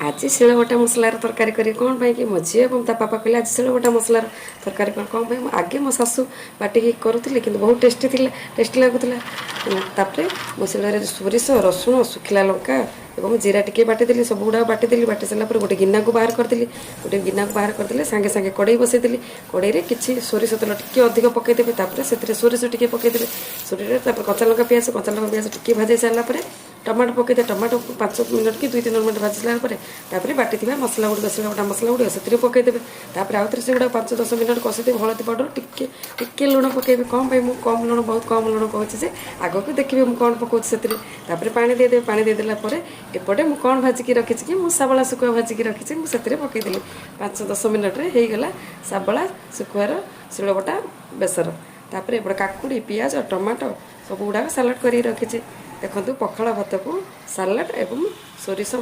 आज शिलबटा मसलार तरकारी करी कौन कि मो झी और पापा कहले आज शिलबटा मसलार तरकारी कौन आगे मो शाशु बाटिकी करुली कि बहुत टेस्टी लगुला मो शिलर सोरिष रसुण सुखिला लंका और जीरा टिके बाटिदेली सब गुड़ा बाटिदेली बाटी सारा गोटे गिना को बाहर करदेली गोटे गिना को बाहर करदे सागे सागे कड़े बसईदेली कड़े किसी सोरिष तेल टी अधिक पकईदेवे से सोरिष टी पकईदेवे सोरिष कचा लंका पियाज टी भाजी सारापर टमाटो पकईदे टमाटो 5 मिनट कि 2-3 मिनट भाजी सारापर बाटी मसला गुड़ शिलबटा मसला गुड़ से पकईदेवे आउ थे से 5-10 मिनट कषिदेवे हलदी पाउडर टिके लुण पकईबे कौन मुझे कम लुण बहुत कम लुण कहूँ आग को देखिए मुझे कौन पकाऊँ से पानी देदेवे पानी देदेला एपटे मुझे कौन भाजिकी रखी कि मुझे साबला शुखुआ भाजिकी रखी मुझे पकईदेली 5-10 मिनट होगला साबला शुखुआर शिलबटा बेसर तापर एपटे काकुड़ी पियाज टमाटो सब गुड़ाक सालाड कर रखी देखो पखाड़ भात को सालाड एवं सोरिष